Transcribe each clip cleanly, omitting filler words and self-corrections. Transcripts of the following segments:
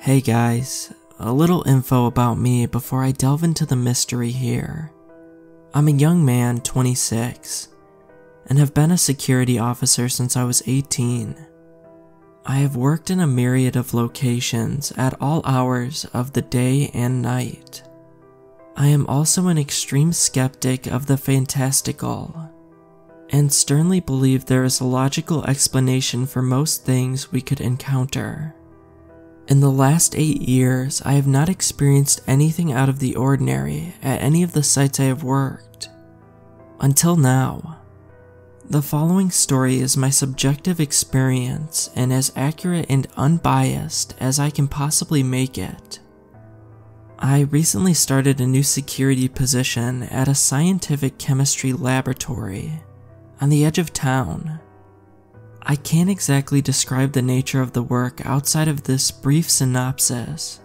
Hey guys, a little info about me before I delve into the mystery here. I'm a young man, 26, and have been a security officer since I was 18. I have worked in a myriad of locations at all hours of the day and night. I am also an extreme skeptic of the fantastical, and sternly believe there is a logical explanation for most things we could encounter. In the last 8 years, I have not experienced anything out of the ordinary at any of the sites I have worked. Until now. The following story is my subjective experience and as accurate and unbiased as I can possibly make it. I recently started a new security position at a scientific chemistry laboratory on the edge of town. I can't exactly describe the nature of the work outside of this brief synopsis.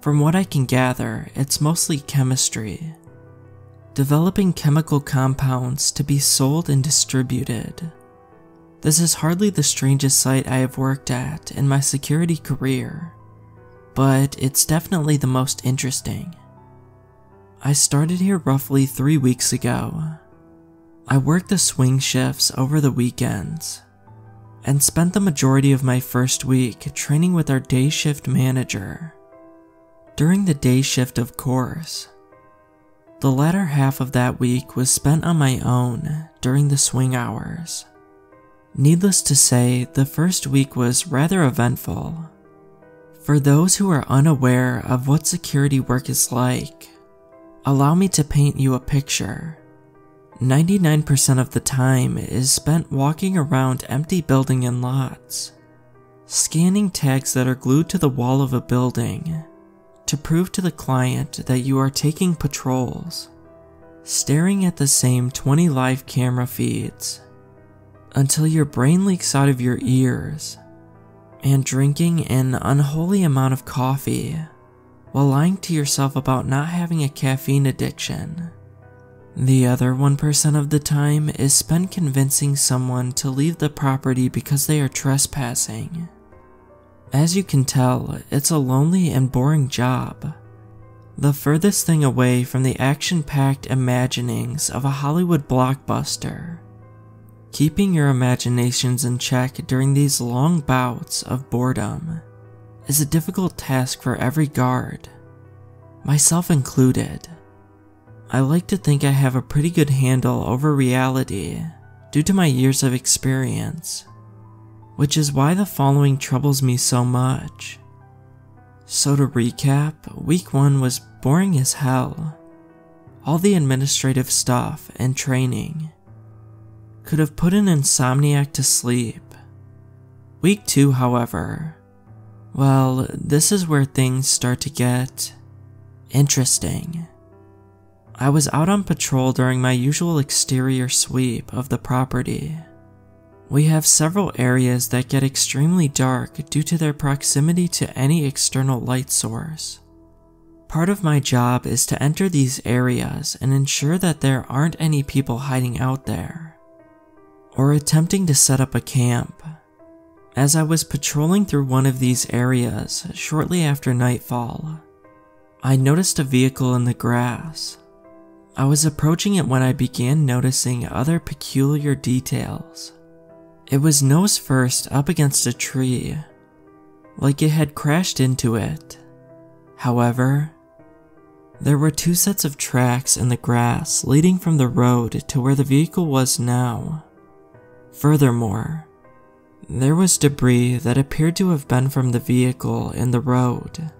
From what I can gather, it's mostly chemistry. Developing chemical compounds to be sold and distributed. This is hardly the strangest site I have worked at in my security career, but it's definitely the most interesting. I started here roughly 3 weeks ago. I worked the swing shifts over the weekends, and spent the majority of my first week training with our day shift manager. During the day shift, of course. The latter half of that week was spent on my own during the swing hours. Needless to say, the first week was rather eventful. For those who are unaware of what security work is like, allow me to paint you a picture. 99% of the time is spent walking around empty building and lots, scanning tags that are glued to the wall of a building to prove to the client that you are taking patrols, staring at the same 20 live camera feeds until your brain leaks out of your ears, and drinking an unholy amount of coffee while lying to yourself about not having a caffeine addiction. The other 1% of the time is spent convincing someone to leave the property because they are trespassing. As you can tell, it's a lonely and boring job. The furthest thing away from the action-packed imaginings of a Hollywood blockbuster. Keeping your imaginations in check during these long bouts of boredom is a difficult task for every guard, myself included. I like to think I have a pretty good handle over reality due to my years of experience, which is why the following troubles me so much. So to recap, week 1 was boring as hell. All the administrative stuff and training could have put an insomniac to sleep. Week 2, however, well, this is where things start to get interesting. I was out on patrol during my usual exterior sweep of the property. We have several areas that get extremely dark due to their proximity to any external light source. Part of my job is to enter these areas and ensure that there aren't any people hiding out there, or attempting to set up a camp. As I was patrolling through one of these areas shortly after nightfall, I noticed a vehicle in the grass. I was approaching it when I began noticing other peculiar details. It was nose first up against a tree, like it had crashed into it. However, there were 2 sets of tracks in the grass leading from the road to where the vehicle was now. Furthermore, there was debris that appeared to have been from the vehicle in the road,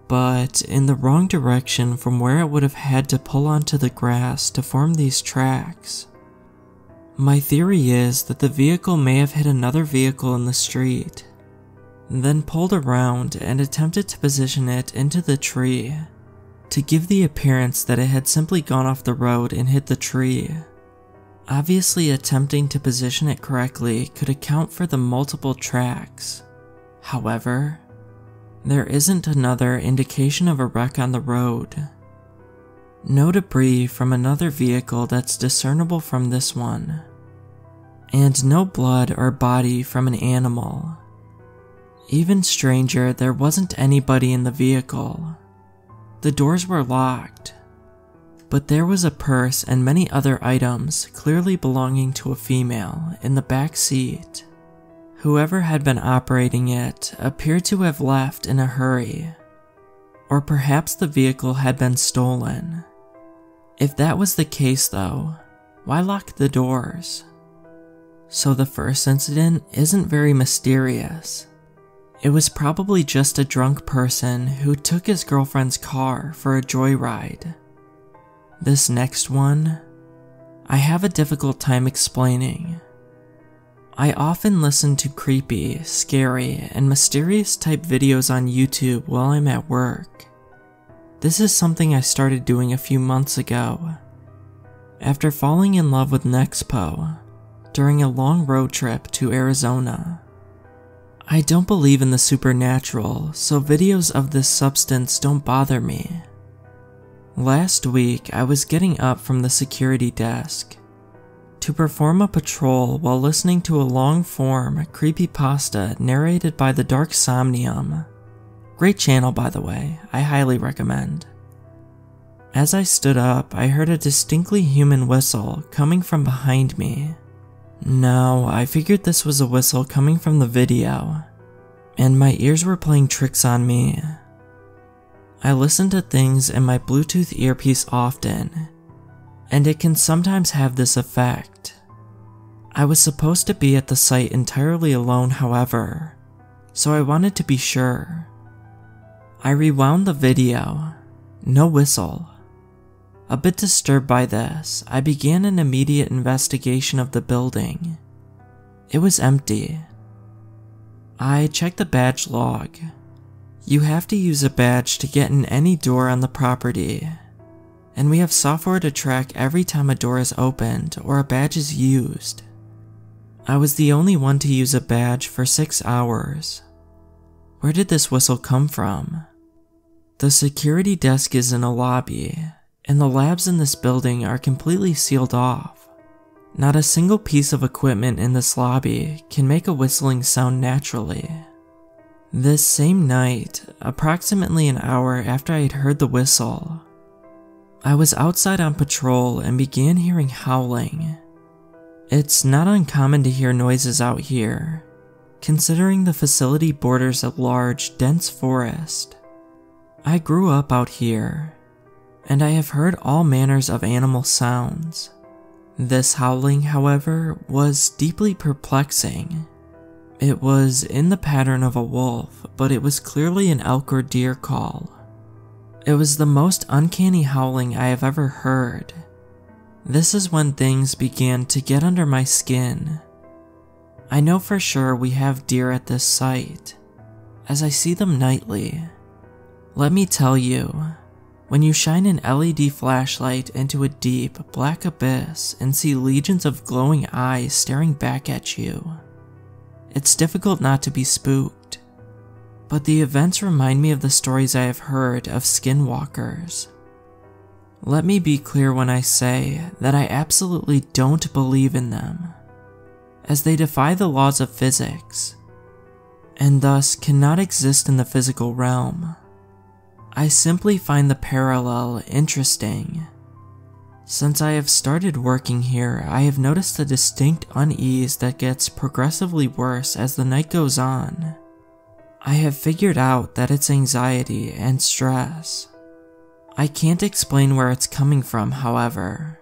but in the wrong direction from where it would have had to pull onto the grass to form these tracks. My theory is that the vehicle may have hit another vehicle in the street, then pulled around and attempted to position it into the tree to give the appearance that it had simply gone off the road and hit the tree. Obviously, attempting to position it correctly could account for the multiple tracks. However, there isn't another indication of a wreck on the road. No debris from another vehicle that's discernible from this one. And no blood or body from an animal. Even stranger, there wasn't anybody in the vehicle. The doors were locked, but there was a purse and many other items clearly belonging to a female in the back seat. Whoever had been operating it appeared to have left in a hurry, or perhaps the vehicle had been stolen. If that was the case though, why lock the doors? So the first incident isn't very mysterious. It was probably just a drunk person who took his girlfriend's car for a joyride. This next one, I have a difficult time explaining. I often listen to creepy, scary, and mysterious type videos on YouTube while I'm at work. This is something I started doing a few months ago, after falling in love with Nexpo during a long road trip to Arizona. I don't believe in the supernatural, so videos of this substance don't bother me. Last week, I was getting up from the security desk to perform a patrol while listening to a long-form CreepyPasta narrated by the Dark Somnium. Great channel, by the way, I highly recommend. As I stood up, I heard a distinctly human whistle coming from behind me. No, I figured this was a whistle coming from the video, and my ears were playing tricks on me. I listen to things in my Bluetooth earpiece often, and it can sometimes have this effect. I was supposed to be at the site entirely alone, however, so I wanted to be sure. I rewound the video. No whistle. A bit disturbed by this, I began an immediate investigation of the building. It was empty. I checked the badge log. You have to use a badge to get in any door on the property, and we have software to track every time a door is opened or a badge is used. I was the only one to use a badge for 6 hours. Where did this whistle come from? The security desk is in a lobby, and the labs in this building are completely sealed off. Not a single piece of equipment in this lobby can make a whistling sound naturally. This same night, approximately an hour after I had heard the whistle, I was outside on patrol and began hearing howling. It's not uncommon to hear noises out here, considering the facility borders a large, dense forest. I grew up out here, and I have heard all manners of animal sounds. This howling, however, was deeply perplexing. It was in the pattern of a wolf, but it was clearly an elk or deer call. It was the most uncanny howling I have ever heard. This is when things began to get under my skin. I know for sure we have deer at this site, as I see them nightly. Let me tell you, when you shine an LED flashlight into a deep, black abyss and see legions of glowing eyes staring back at you, it's difficult not to be spooked. But the events remind me of the stories I have heard of skinwalkers. Let me be clear when I say that I absolutely don't believe in them, as they defy the laws of physics, and thus cannot exist in the physical realm. I simply find the parallel interesting. Since I have started working here, I have noticed a distinct unease that gets progressively worse as the night goes on. I have figured out that it's anxiety and stress. I can't explain where it's coming from, however.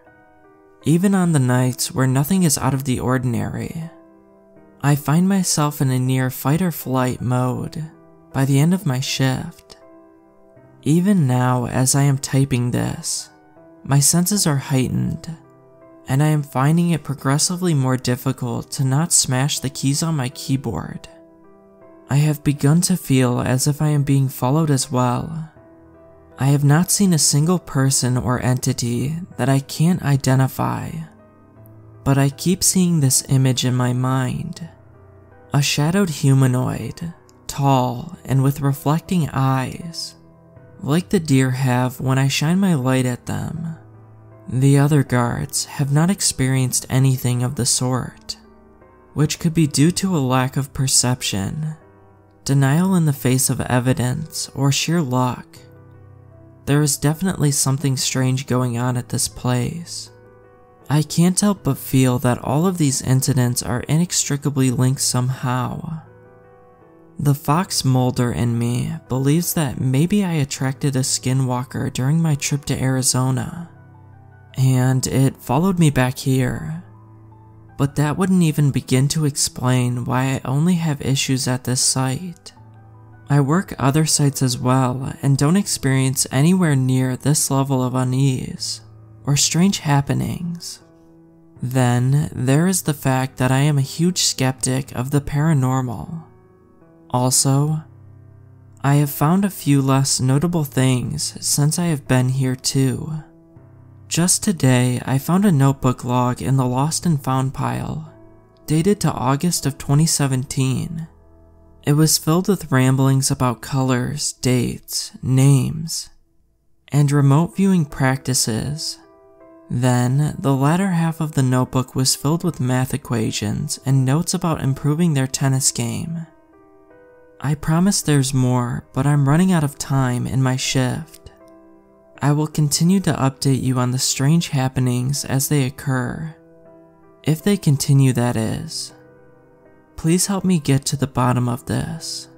Even on the nights where nothing is out of the ordinary, I find myself in a near fight or flight mode by the end of my shift. Even now, as I am typing this, my senses are heightened, and I am finding it progressively more difficult to not smash the keys on my keyboard. I have begun to feel as if I am being followed as well. I have not seen a single person or entity that I can't identify, but I keep seeing this image in my mind. A shadowed humanoid, tall and with reflecting eyes, like the deer have when I shine my light at them. The other guards have not experienced anything of the sort, which could be due to a lack of perception. denial in the face of evidence, or sheer luck. There is definitely something strange going on at this place. I can't help but feel that all of these incidents are inextricably linked somehow. The fox molder in me believes that maybe I attracted a skinwalker during my trip to Arizona, and it followed me back here. But that wouldn't even begin to explain why I only have issues at this site. I work other sites as well and don't experience anywhere near this level of unease or strange happenings. Then there is the fact that I am a huge skeptic of the paranormal. Also, I have found a few less notable things since I have been here too. Just today, I found a notebook log in the lost and found pile, dated to August of 2017. It was filled with ramblings about colors, dates, names, and remote viewing practices. Then, the latter half of the notebook was filled with math equations and notes about improving their tennis game. I promise there's more, but I'm running out of time in my shift. I will continue to update you on the strange happenings as they occur. If they continue, that is. Please help me get to the bottom of this.